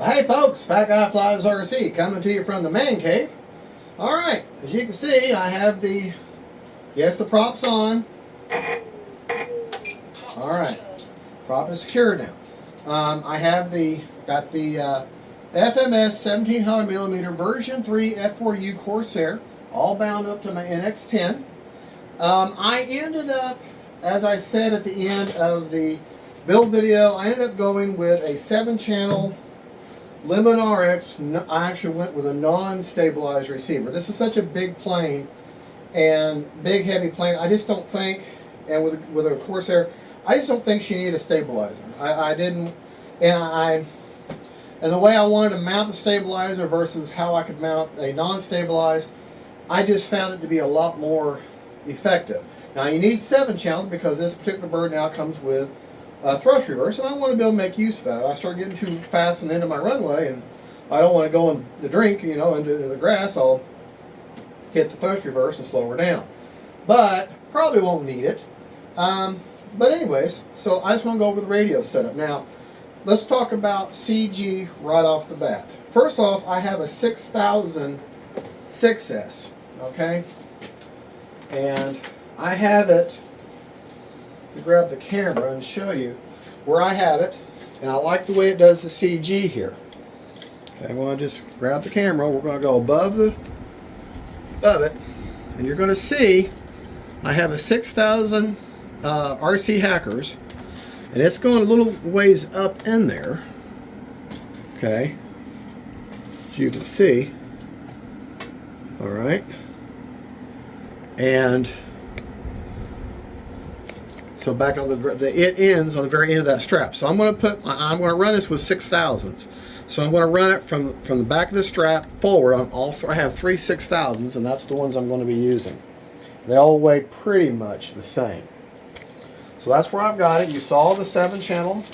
Hey folks, Fat Guy Flies RC coming to you from the man cave. Alright, as you can see, I have the prop's on. Alright, prop is secure now. I have got the FMS 1700mm version 3 F4U CORSAIR all bound up to my NX10. I ended up, as I said at the end of the build video, I ended up going with a 7-channel Limit RX. I actually went with a non-stabilized receiver. This is such a big plane and big heavy plane. I just don't think, and with a Corsair, I just don't think she needed a stabilizer. I didn't, and the way I wanted to mount the stabilizer versus how I could mount a non-stabilized, I just found it to be a lot more effective. Now you need 7 channels because this particular bird now comes with thrust reverse, and I want to be able to make use of that. If I start getting too fast and into my runway, and I don't want to go in the drink, you know, into the grass, I'll hit the thrust reverse and slow her down. But probably won't need it. But anyways, so I just want to go over the radio setup. Now, let's talk about CG right off the bat. First off, I have a 6000 6S, okay? And I have it, to grab the camera and show you where I have it, and I like the way it does the CG here. Okay, I'm going to just grab the camera. We're going to go above it, and you're going to see I have a 6000 RC Hackers, and it's going a little ways up in there. Okay, as you can see. All right, and so back on it ends on the very end of that strap. So I'm going to run this with 6000s. So I'm going to run it from the back of the strap forward on all. I have 3 6000s, and that's the ones I'm going to be using. They all weigh pretty much the same. So that's where I've got it. You saw the 7-channel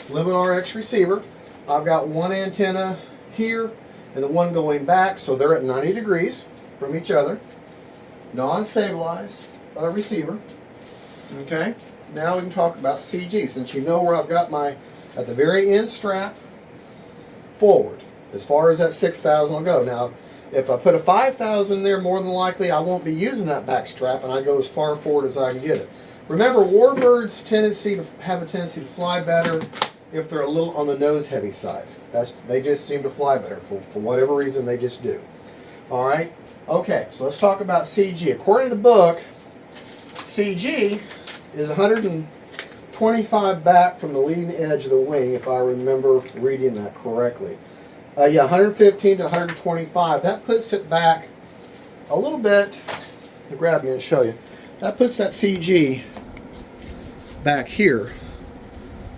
Limit RX receiver. I've got one antenna here and the one going back, so they're at 90 degrees from each other. Non-stabilized receiver. Okay, now we can talk about CG, since you know where I've got my, at the very end strap, forward, as far as that 6000 will go. Now, if I put a 5000 in there, more than likely I won't be using that back strap, and I go as far forward as I can get it. Remember, warbirds have a tendency to fly better if they're a little on the nose heavy side. They just seem to fly better for whatever reason. They just do. All right. Okay. So let's talk about CG. According to the book, CG is 125 back from the leading edge of the wing, if I remember reading that correctly. Yeah, 115 to 125. That puts it back a little bit. I'll grab you and show you. That puts that CG back here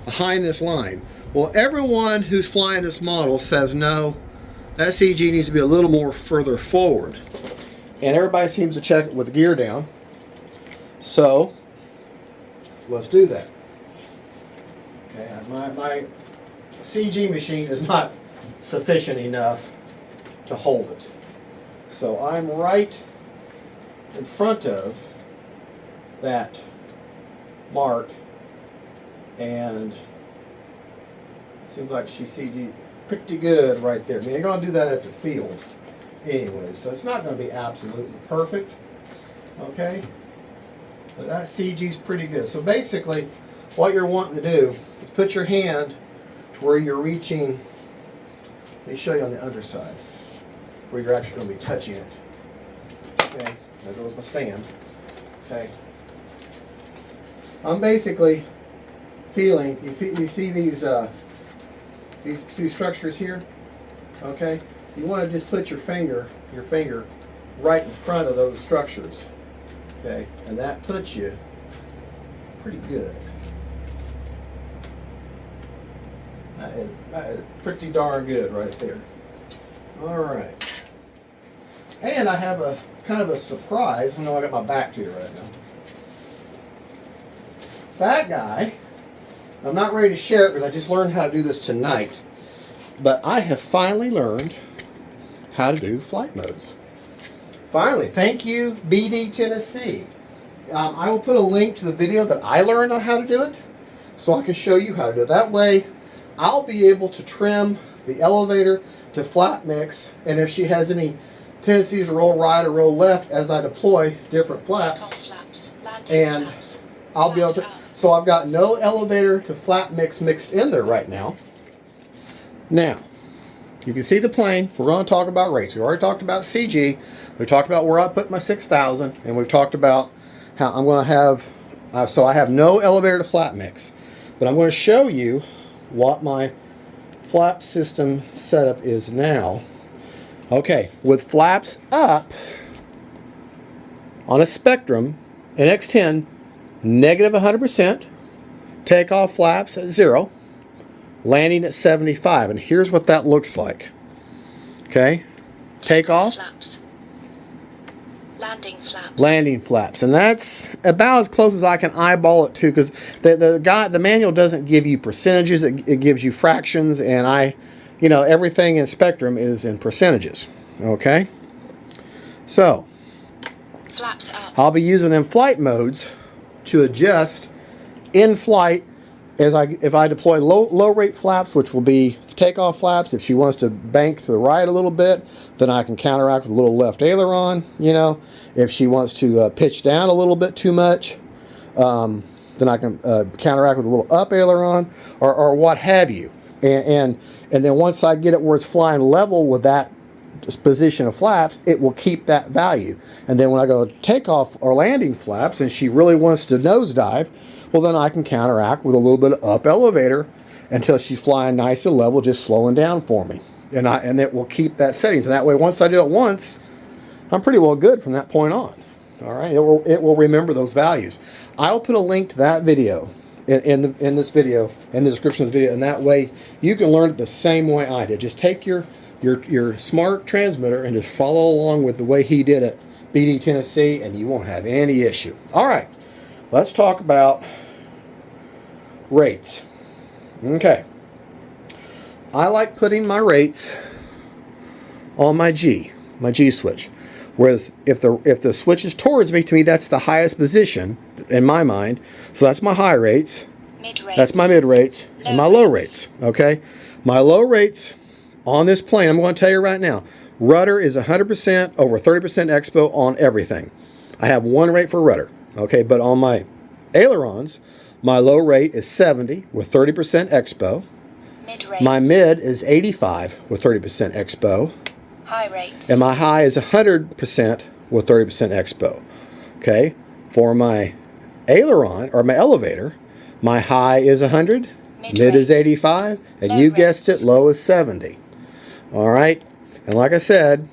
behind this line. Well, everyone who's flying this model says no, that CG needs to be a little more further forward. And everybody seems to check it with the gear down. So let's do that. Okay, my CG machine is not sufficient enough to hold it. So I'm right in front of that mark, and seems like she CG pretty good right there. I mean, you're going to do that at the field anyway, so it's not going to be absolutely perfect. Okay, but that CG is pretty good. So basically, what you're wanting to do is put your hand to where you're reaching. Let me show you on the underside where you're actually going to be touching it. Okay, there goes my stand. Okay, I'm basically feeling. You see these two structures here. Okay, you want to just put your finger right in front of those structures. Okay, and that puts you pretty good. That is pretty darn good right there. All right. And I have a kind of a surprise. I know I got my back to you right now. Fat Guy. I'm not ready to share it because I just learned how to do this tonight. But I have finally learned how to do flight modes. Finally, thank you, BD Tennessee. I will put a link to the video that I learned on how to do it, so I can show you how to do it. That way, I'll be able to trim the elevator to flat mix, and if she has any tendencies to roll right or roll left as I deploy different flaps, and I'll be able to, so I've got no elevator to flat mix mixed in there right now. Now, you can see the plane. We're going to talk about rates. We already talked about CG. We talked about where I put my 6,000, and we've talked about how I'm going to have, so I have no elevator to flat mix, but I'm going to show you what my flap system setup is now. Okay, with flaps up on a Spectrum NX10, negative 100%, takeoff flaps at 0, landing at 75, and here's what that looks like. Okay, takeoff, flaps. Landing flaps, and that's about as close as I can eyeball it to, because the manual doesn't give you percentages; it gives you fractions, and everything in Spectrum is in percentages. Okay, so flaps up. I'll be using them flight modes to adjust in flight if I deploy low rate flaps, which will be takeoff flaps. If she wants to bank to the right a little bit, then I can counteract with a little left aileron. If she wants to pitch down a little bit too much, then I can counteract with a little up aileron or what have you. And then once I get it where it's flying level with that position of flaps, it will keep that value. And then when I go takeoff or landing flaps and she really wants to nosedive, well, then I can counteract with a little bit of up elevator until she's flying nice and level, just slowing down for me. And it will keep that settings. And that way, once I do it once, I'm pretty well good from that point on. All right, it will remember those values. I'll put a link to that video in this video, in the description of the video, and that way you can learn it the same way I did. Just take your smart transmitter and just follow along with the way he did it, BD Tennessee, and you won't have any issue. All right, let's talk about rates. Okay, I like putting my rates on my G switch. Whereas if the switch is towards me, to me that's the highest position in my mind. So that's my high rates. That's my mid rates and my low rates. Okay, my low rates on this plane, I'm going to tell you right now, rudder is 100% over 30% expo on everything. I have one rate for rudder. Okay, but on my ailerons, my low rate is 70 with 30% expo. My mid is 85 with 30% expo. High rate. And my high is 100% with 30% expo. Okay, for my aileron or my elevator, my high is 100, mid is 85, and you guessed it, low is 70. All right, and like I said,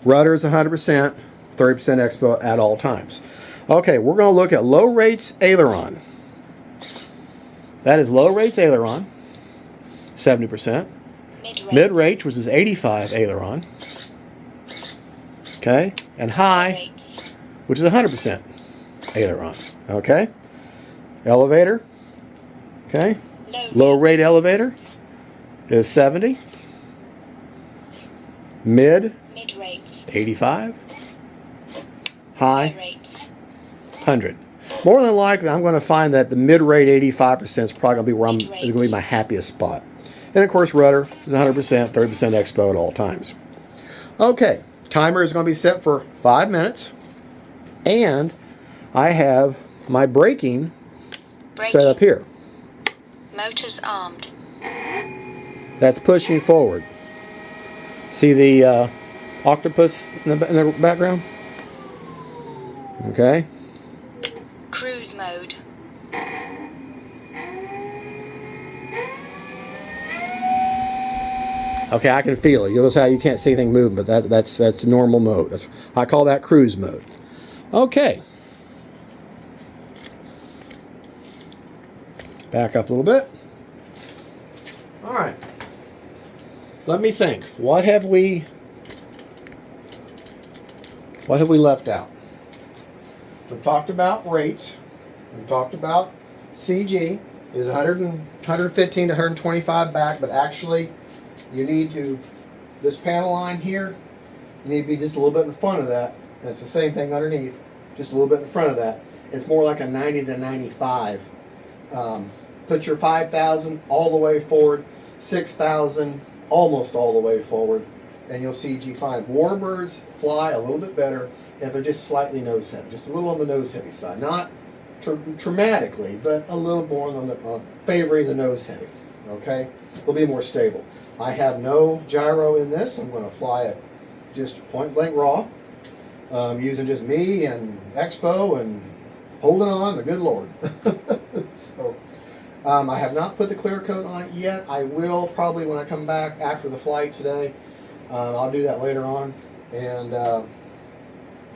rudder is 100%, 30% expo at all times. Okay, we're going to look at low rates aileron. That is low rates aileron, 70%. Mid rates, which is 85 aileron. Okay, and high, which is 100% aileron. Okay, elevator. Okay, low rate elevator is 70. Mid rates 85. High 100. More than likely, I'm going to find that the mid rate 85% is probably going to be is going to be my happiest spot. And of course, rudder is 100%, 30% expo at all times. Okay, timer is going to be set for 5 minutes, and I have my braking set up here. Motors armed. That's pushing forward. See the octopus in the background? Okay. Cruise mode. Okay, I can feel it. You'll notice how you can't see anything moving, but that's normal mode. I call that cruise mode. Okay. Back up a little bit. All right. Let me think. What have we left out? We've talked about rates. We've talked about CG is 115 to 125 back, but actually you need to, this panel line here, you need to be just a little bit in front of that. And it's the same thing underneath, just a little bit in front of that. It's more like a 90 to 95. Put your 5,000 all the way forward. 6,000 almost all the way forward, and you'll see G fine. Warbirds fly a little bit better if they're just slightly nose heavy, just a little on the nose heavy side, not dramatically, but a little more on favoring the nose heavy. Okay, will be more stable. I have no gyro in this. I'm going to fly it just point blank raw, using just me and Expo and holding on, the good Lord. So I have not put the clear coat on it yet. I will probably when I come back after the flight today. I'll do that later on, and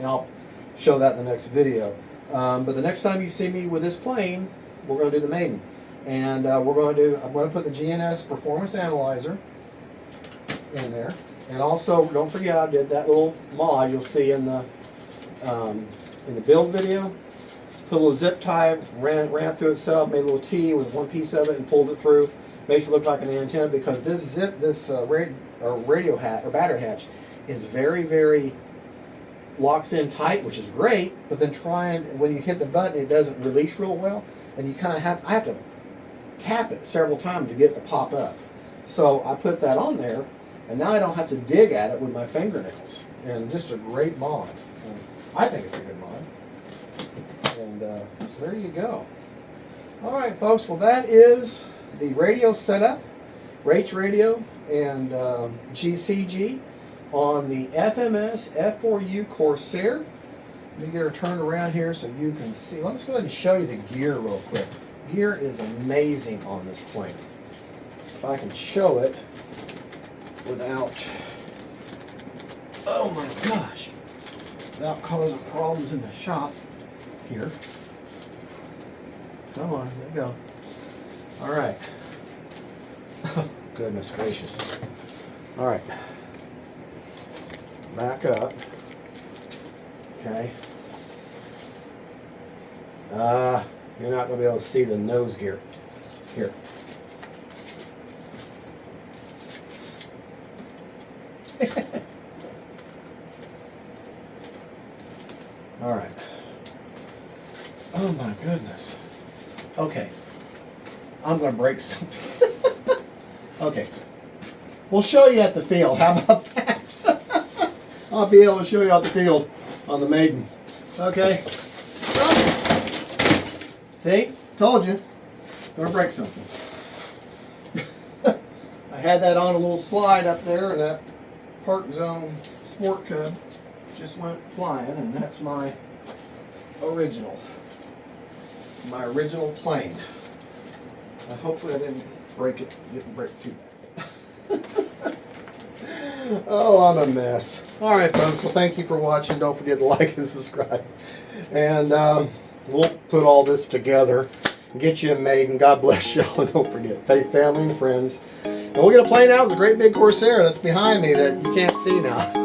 I'll show that in the next video. But the next time you see me with this plane, we're going to do the maiden, and I'm going to put the GNS Performance Analyzer in there, and also don't forget I did that little mod you'll see in the build video. Put a little zip tie, ran it through itself, made a little T with one piece of it, and pulled it through. Makes it look like an antenna because this radio hatch or battery hatch is very, very locks in tight, which is great. But then when you hit the button, it doesn't release real well, and you kind of I have to tap it several times to get it to pop up. So I put that on there, and now I don't have to dig at it with my fingernails. And just a great mod. I think it's a good mod. And so there you go. All right, folks. Well, that is the radio setup, Rates Radio and GCG on the FMS F4U CORSAIR. Let me get her turned around here so you can see. Let's go ahead and show you the gear real quick. Gear is amazing on this plane. If I can show it without, oh my gosh, without causing problems in the shop here. Come on, there you go. All right. Oh, goodness gracious. All right. Back up. Okay. You're not going to be able to see the nose gear. Here. All right. Oh my goodness. Okay. I'm going to break something. Okay. We'll show you at the field. How about that? I'll be able to show you out the field on the maiden. Okay. See? Told you. Gonna break something. I had that on a little slide up there, and that Park Zone Sport Cub just went flying, and that's my original plane. Hopefully I didn't break it. Didn't break too bad. Oh, I'm a mess. All right, folks. Well, thank you for watching. Don't forget to like and subscribe. And we'll put all this together and get you a maiden. God bless y'all. And don't forget, faith, family, and friends. And we'll get a plane out with a great big Corsair that's behind me that you can't see now.